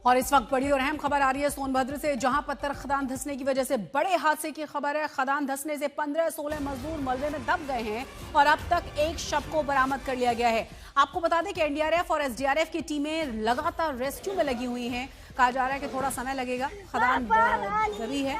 और इस वक्त बड़ी और अहम खबर आ रही है सोनभद्र से, जहां पत्थर खदान धंसने की वजह से बड़े हादसे की खबर है। खदान धंसने से 15-16 मजदूर मलबे में दब गए हैं और अब तक एक शव को बरामद कर लिया गया है। आपको बता दें कि एनडीआरएफ और एसडीआरएफ की टीमें लगातार रेस्क्यू में लगी हुई हैं। कहा जा रहा है कि थोड़ा समय लगेगा। खदान दबी है,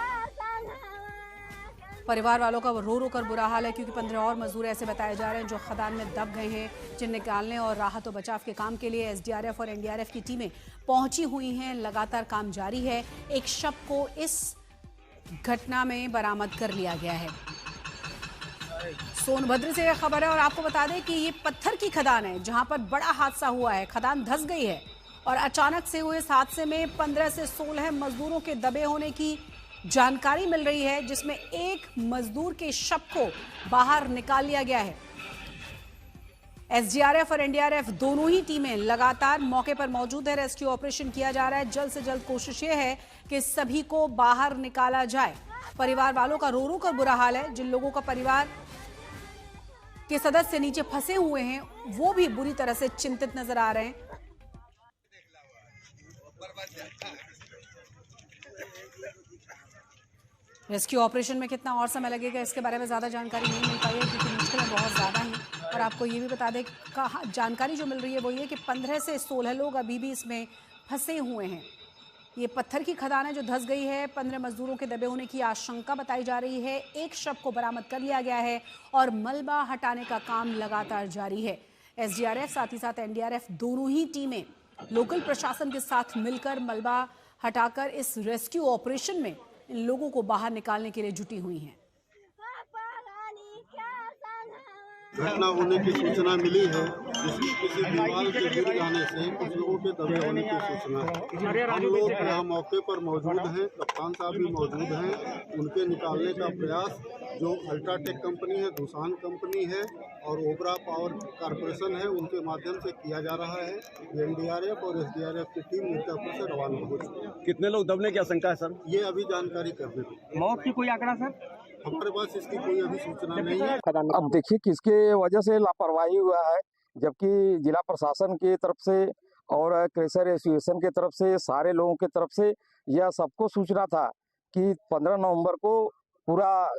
परिवार वालों का रो रो कर बुरा हाल है, क्योंकि 15 और मजदूर ऐसे बताए जा रहे हैं जो खदान में दब गए हैं, जिन निकालने और राहत और बचाव के काम के लिए एसडीआरएफ और एनडीआरएफ की टीमें पहुंची हुई हैं। लगातार काम जारी है। एक शव को इस घटना में बरामद कर लिया गया है। सोनभद्र से यह खबर है और आपको बता दें कि ये पत्थर की खदान है जहां पर बड़ा हादसा हुआ है। खदान धंस गई है और अचानक से हुए इस हादसे में 15 से 16 मजदूरों के दबे होने की जानकारी मिल रही है, जिसमें एक मजदूर के शव को बाहर निकाल लिया गया है। एसडीआरएफ और एनडीआरएफ दोनों ही टीमें लगातार मौके पर मौजूद है। रेस्क्यू ऑपरेशन किया जा रहा है। जल्द से जल्द कोशिश यह है कि सभी को बाहर निकाला जाए। परिवार वालों का रो रो कर बुरा हाल है। जिन लोगों का परिवार के सदस्य नीचे फंसे हुए हैं वो भी बुरी तरह से चिंतित नजर आ रहे हैं। रेस्क्यू ऑपरेशन में कितना और समय लगेगा इसके बारे में ज़्यादा जानकारी नहीं मिल पाई है, क्योंकि मुश्किलें बहुत ज़्यादा हैं। और आपको ये भी बता दें, जानकारी जो मिल रही है वो ये कि 15 से 16 लोग अभी भी इसमें फंसे हुए हैं। ये पत्थर की खदान है जो धंस गई है। 15 मजदूरों के दबे होने की आशंका बताई जा रही है। एक शव को बरामद कर लिया गया है और मलबा हटाने का काम लगातार जारी है। एसडीआरएफ साथ ही साथ एनडीआरएफ दोनों ही टीमें लोकल प्रशासन के साथ मिलकर मलबा हटाकर इस रेस्क्यू ऑपरेशन में इन लोगों को बाहर निकालने के लिए जुटी हुई हैं। घटना होने की सूचना मिली है, जिसकी किसी दीवार के गिर जाने से कुछ लोगों के दबे होने की सूचना है। हम लोग यहाँ मौके पर मौजूद हैं, कप्तान साहब भी मौजूद हैं। उनके निकालने का प्रयास जो अल्ट्राटेक कंपनी है, दूसान कंपनी है और ओबरा पावर कारपोरेशन है, उनके माध्यम से किया जा रहा है। एनडीआरएफ और एसडीआरएफ की टीम मिर्जापुर से रवाना हो चुकी है। कितने लोग दबने की आशंका है सर? ये अभी जानकारी कर रहे हैं। मौत की कोई आंकड़ा सर? हमारे पास इसकी कोई अभी सूचना नहीं है। अब देखिए किसके वजह से लापरवाही हुआ है, जबकि जिला प्रशासन की तरफ से और क्रेशर एसोसिएशन की तरफ से, सारे लोगों की तरफ से यह सबको सूचना था कि 15 नवंबर को पूरा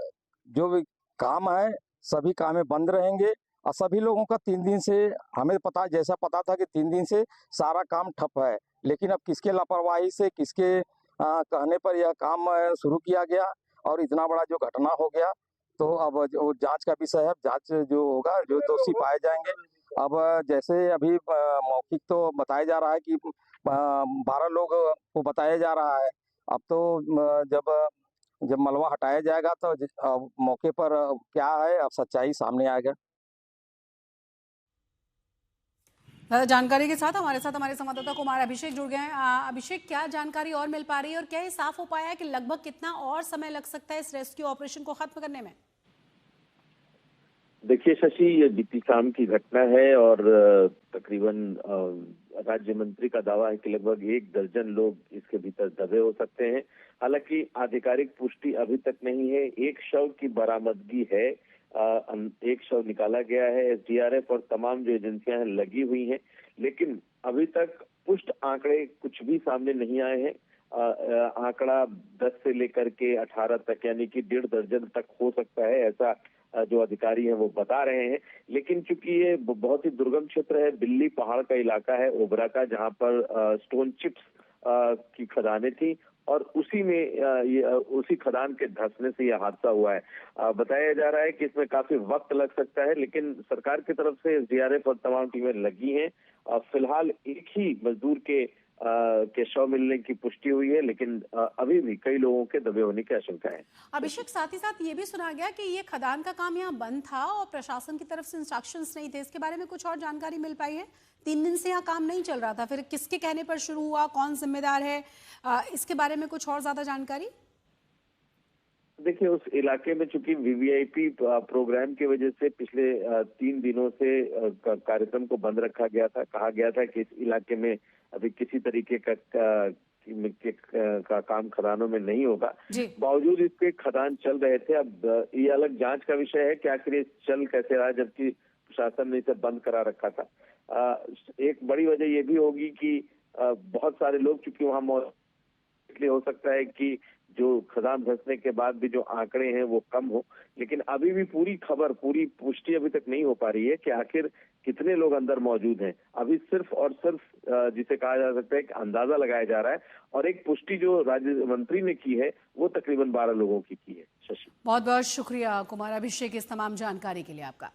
जो भी काम है सभी कामें बंद रहेंगे। और सभी लोगों का 3 दिन से हमें जैसा पता था कि 3 दिन से सारा काम ठप है, लेकिन अब किसके लापरवाही से, किसके कहने पर यह काम शुरू किया गया और इतना बड़ा जो घटना हो गया, तो अब वो जांच का विषय है। जांच जो होगा, जो दोषी पाए जाएंगे। अब जैसे अभी मौखिक तो बताया जा रहा है कि 12 लोग को बताया जा रहा है। अब तो जब मलबा हटाया जाएगा तो मौके पर क्या है, अब सच्चाई सामने आएगा। जानकारी के साथ हमारे संवाददाता कुमार अभिषेक जुड़ गए हैं। अभिषेक, क्या जानकारी और मिल पा रही है और क्या ये साफ हो पाया है कि लगभग कितना और समय लग सकता है इस रेस्क्यू ऑपरेशन को खत्म करने में? देखिए शशि, ये बीती शाम की घटना है और तकरीबन राज्य मंत्री का दावा है कि लगभग 1 दर्जन लोग इसके भीतर दबे हो सकते हैं। हालांकि आधिकारिक पुष्टि अभी तक नहीं है। एक शव की बरामदगी है, एक शव निकाला गया है। एसडीआरएफ और तमाम जो एजेंसियां हैं लगी हुई हैं, लेकिन अभी तक पुष्ट आंकड़े कुछ भी सामने नहीं आए हैं। आंकड़ा 10 से लेकर के 18 तक, यानी कि 1.5 दर्जन तक हो सकता है, ऐसा जो अधिकारी हैं वो बता रहे हैं। लेकिन चूंकि ये बहुत ही दुर्गम क्षेत्र है, बिल्ली पहाड़ का इलाका है ओबरा का, जहां पर स्टोन चिप्स की खदानें थी और उसी खदान के धंसने से यह हादसा हुआ है। बताया जा रहा है कि इसमें काफी वक्त लग सकता है, लेकिन सरकार की तरफ से एसडीआरएफ और तमाम टीमें लगी हैं। फिलहाल एक ही मजदूर के शव मिलने की पुष्टि हुई है, लेकिन अभी भी कई लोगों के दबे होने की आशंका है। अभिषेक, साथ ही साथ ये भी सुना गया कि ये खदान का काम यहाँ बंद था और प्रशासन की तरफ से इंस्ट्रक्शंस नहीं थे। इसके बारे में कुछ और जानकारी मिल पाई है? 3 दिन से यहाँ काम नहीं चल रहा था, फिर किसके कहने पर शुरू हुआ, कौन जिम्मेदार है, इसके बारे में कुछ और ज्यादा जानकारी? देखिए, उस इलाके में चूंकि वीवीआईपी प्रोग्राम की वजह से पिछले 3 दिनों से कार्यक्रम को बंद रखा गया था। कहा गया था कि इस इलाके में अभी किसी तरीके का काम खदानों में नहीं होगा। बावजूद इसके खदान चल रहे थे। अब ये अलग जांच का विषय है कि आखिर ये चल कैसे रहा, जबकि प्रशासन ने इसे बंद करा रखा था। एक बड़ी वजह ये भी होगी कि बहुत सारे लोग चूंकि वहां मौजूद, इसलिए हो सकता है कि जो खदान धंसने के बाद भी जो आंकड़े हैं वो कम हो, लेकिन अभी भी पूरी पुष्टि अभी तक नहीं हो पा रही है कि आखिर कितने लोग अंदर मौजूद हैं। अभी सिर्फ और सिर्फ जिसे कहा जा सकता है कि अंदाजा लगाया जा रहा है, और एक पुष्टि जो राज्य मंत्री ने की है वो तकरीबन 12 लोगों की है। शशि, बहुत बहुत शुक्रिया कुमार अभिषेक इस तमाम जानकारी के लिए आपका।